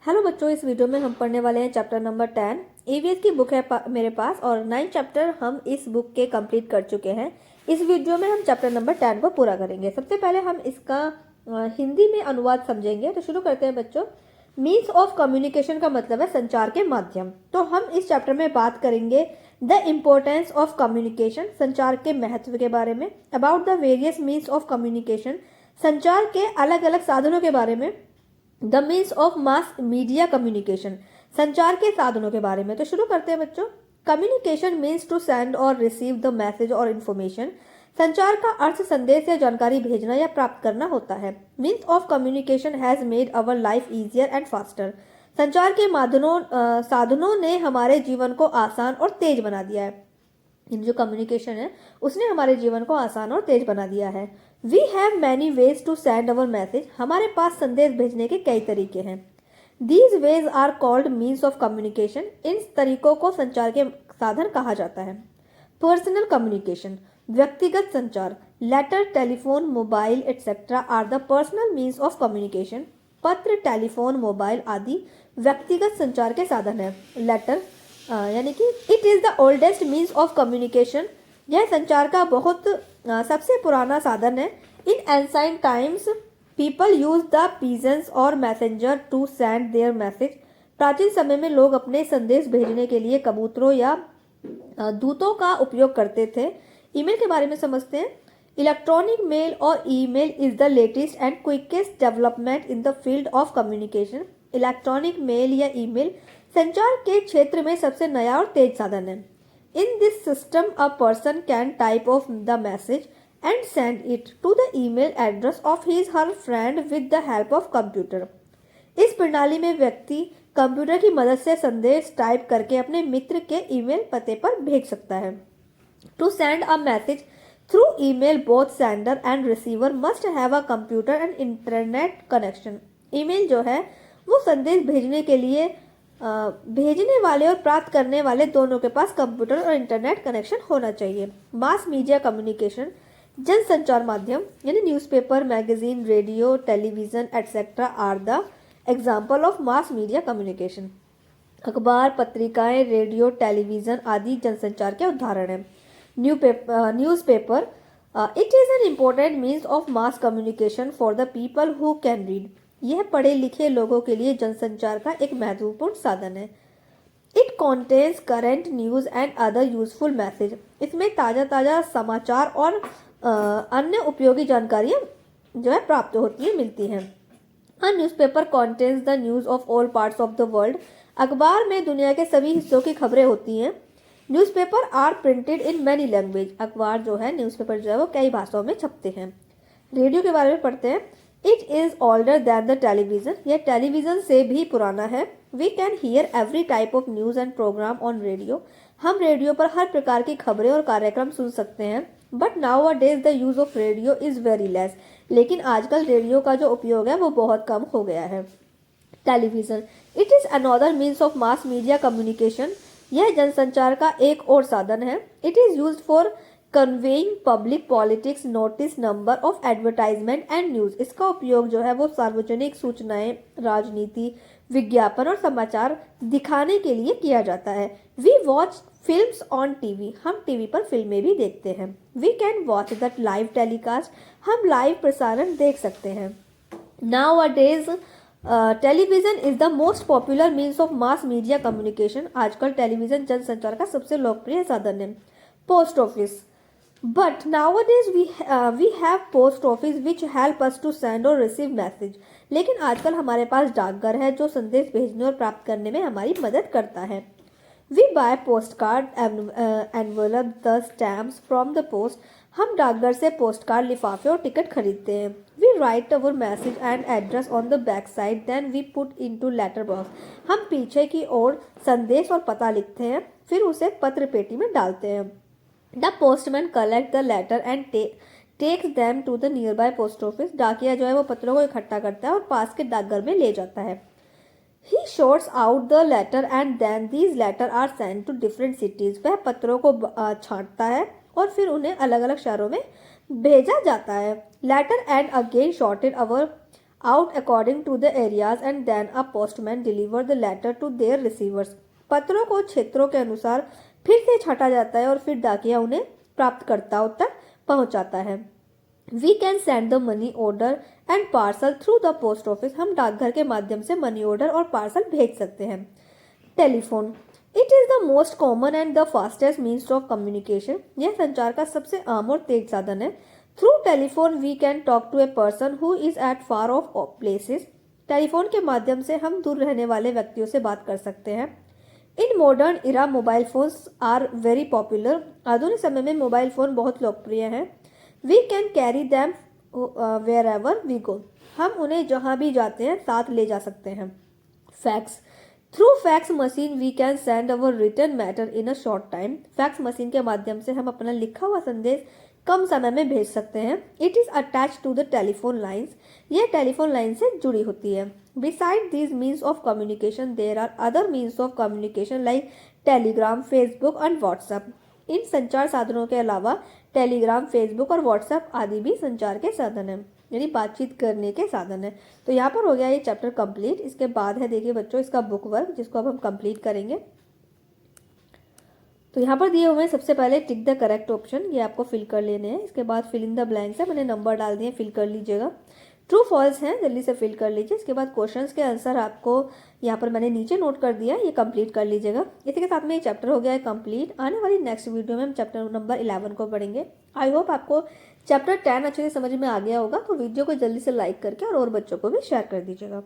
Hello बच्चों, इस video में हम पढ़ने वाले हैं चैप्टर नंबर 10। ईवीएस की बुक है मेरे पास और 9 चैप्टर हम इस बुक के कंप्लीट कर चुके हैं। इस वीडियो में हम चैप्टर नंबर 10 को पूरा करेंगे। सबसे पहले हम इसका हिंदी में अनुवाद समझेंगे। तो शुरू करते हैं बच्चों। मीन्स ऑफ कम्युनिकेशन का मतलब है संचार के माध्यम। तो हम इस चैप्टर में बात करेंगे द इम्पोर्टेंस ऑफ कम्युनिकेशन, संचार के महत्व के बारे में, about the various means of communication, संचार के अलग अलग साधनों के बारे में, the means of mass media communication, संचार के साधनों के बारे में। तो शुरू करते हैं बच्चों। कम्युनिकेशन मीन्स टू सेंड और रिसीव द मैसेज और इन्फॉर्मेशन। संचार का अर्थ संदेश या जानकारी भेजना या प्राप्त करना होता है। Means of communication has made our life easier and faster. संचार के साधनों ने हमारे जीवन को आसान और तेज बना दिया है। इन जो कम्युनिकेशन है उसने हमारे जीवन को आसान और तेज बना दिया है। We have many ways to send our message. हमारे पास संदेश भेजने के कई तरीके हैं। These ways are called means of communication. इन तरीकों को संचार के साधन कहा जाता है। पर्सनल कम्युनिकेशन, व्यक्तिगत संचार, letter, telephone, mobile etcetera are the personal means of communication. पत्र, टेलीफोन, मोबाइल आदि व्यक्तिगत संचार के साधन है। लेटर यानी कि it is the oldest means of communication. यह संचार का बहुत सबसे पुराना साधन है। In ancient times people use the pigeons और messenger to send their message. प्राचीन समय में लोग अपने संदेश भेजने के लिए कबूतरों या दूतों का उपयोग करते थे। ईमेल के बारे में समझते हैं। इलेक्ट्रॉनिक मेल और email is the latest and quickest development in the field of communication. Electronic mail या ईमेल संचार के क्षेत्र में सबसे नया और तेज साधन है। In this system a person can type of the message and send it to the email address of his her friend with the help of computer. इस प्रणाली में व्यक्ति कंप्यूटर की मदद से संदेश टाइप करके अपने मित्र के ईमेल पते पर भेज सकता है। To send a message through email both sender and receiver must have a computer and internet connection. Email जो है वो संदेश भेजने के लिए भेजने वाले और प्राप्त करने वाले दोनों के पास कंप्यूटर और इंटरनेट कनेक्शन होना चाहिए। मास मीडिया कम्युनिकेशन, जन संचार माध्यम यानी newspaper, magazine, radio, television etcetera are the example of mass media communication. अखबार, पत्रिकाएं, रेडियो, टेलीविजन आदि जनसंचार के उदाहरण हैं। Newspaper it is an important means of mass communication for the people who can read. यह पढ़े लिखे लोगों के लिए जनसंचार का एक महत्वपूर्ण साधन है। It contains current news and other useful message. इसमें ताज़ा समाचार और अन्य उपयोगी जानकारियाँ जो है प्राप्त होती हैं, मिलती हैं। A newspaper contains the news of all parts of the world. अखबार में दुनिया के सभी हिस्सों की खबरें होती हैं। Newspaper are printed in many language. अखबार जो है, न्यूज़पेपर जो है वो कई भाषाओं में छपते हैं। रेडियो के बारे में पढ़ते हैं। It is older than the television. यह टेलीविज़न से भी पुराना है। We can hear every type of news and program on radio. हम रेडियो पर हर प्रकार की खबरें और कार्यक्रम सुन सकते हैं। But now a days the use of radio is very less. लेकिन आजकल रेडियो का जो उपयोग है वो बहुत कम हो गया है। Television it is another means of mass media communication. यह जनसंचार का एक और साधन है। It is use for conveying public politics, notice, number of advertisement and news. इसका उपयोग जो है वो सार्वजनिक सूचनाएं, राजनीति, विज्ञापन और समाचार दिखाने के लिए किया जाता है। We watch films on TV. हम टीवी पर फिल्में भी देखते हैं। We can watch that live telecast. हम लाइव प्रसारण देख सकते हैं। Nowadays television is the most popular means of mass media communication. आजकल टेलीविज़न जनसंचार का सबसे लोकप्रिय साधन है। Post office, but nowadays we have post office which help us to send or receive message। लेकिन आजकल हमारे पास डाकघर है जो संदेश भेजने और प्राप्त करने में हमारी मदद करता है। We buy postcard envelope the stamps from the post। हम डाकघर से पोस्ट कार्ड, लिफाफे और टिकट खरीदते हैं। We write our message and address on the back side then we put into letter box। हम पीछे की ओर संदेश और पता लिखते हैं, फिर उसे पत्र पेटी में डालते हैं। The postman collect the letter and takes them to the nearby post office. डाकिया जो है वो पत्रों को इकट्ठा करता है और पास के डाकघर में ले जाता है। He shorts out the letter and then these letter are send to different cities. वह पत्रों को छांटता है और फिर उन्हें अलग अलग शहरों में भेजा जाता है। Letter and again sorted out according to the areas and then a postman deliver the letter to their receivers. पत्रों को क्षेत्रों के अनुसार फिर से छांटा जाता है और फिर डाकिया उन्हें प्राप्तकर्ताओं तक पहुंचाता है. We can send the money order and parcel through the post office. हम डाकघर के माध्यम से मनी ऑर्डर और पार्सल भेज सकते हैं. Telephone. It is the most common and the fastest means of communication. यह संचार का सबसे आम और तेज साधन है. Through telephone we can talk to a person who is at far off places. Telephone के माध्यम से हम दूर रहने वाले व्यक्तियों से बात कर सकते हैं. In modern era mobile phones are very popular. आधुनिक समय में मोबाइल फोन बहुत लोकप्रिय हैं. We can carry them wherever we go. हम उन्हें जहाँ भी जाते हैं साथ ले जा सकते हैं. Fax. Through fax machine we can send our written matter in a short time. Fax machine के माध्यम से हम अपना लिखा हुआ संदेश कम समय में भेज सकते हैं. It is attach to the telephone lines. यह टेलीफोन लाइन से जुड़ी होती है. Beside these means of communication there are other means of communication like telegram, Facebook and WhatsApp. इन संचार साधनों के अलावा टेलीग्राम, फेसबुक और व्हाट्सएप आदि भी संचार के साधन हैं, यानी बातचीत करने के साधन है. तो यहाँ पर हो गया ये चैप्टर कंप्लीट. इसके बाद है देखिए बच्चों इसका बुक वर्क, जिसको अब हम कंप्लीट करेंगे. तो यहाँ पर दिए हुए हैं सबसे पहले टिक द करेक्ट ऑप्शन, ये आपको फिल कर लेने हैं. इसके बाद फिल इन द ब्लैंक्स है, मैंने नंबर डाल दिए, फिल कर लीजिएगा. ट्रू फॉल्स हैं, जल्दी से फिल कर लीजिए. इसके बाद क्वेश्चंस के आंसर आपको यहाँ पर मैंने नीचे नोट कर दिया, ये कंप्लीट कर लीजिएगा. इसी के साथ में ये चैप्टर हो गया है कंप्लीट. आने वाली नेक्स्ट वीडियो में हम चैप्टर नंबर 11 को पढ़ेंगे. आई होप आपको चैप्टर 10 अच्छे से समझ में आ गया होगा. तो वीडियो को जल्दी से लाइक करके और बच्चों को भी शेयर कर दीजिएगा.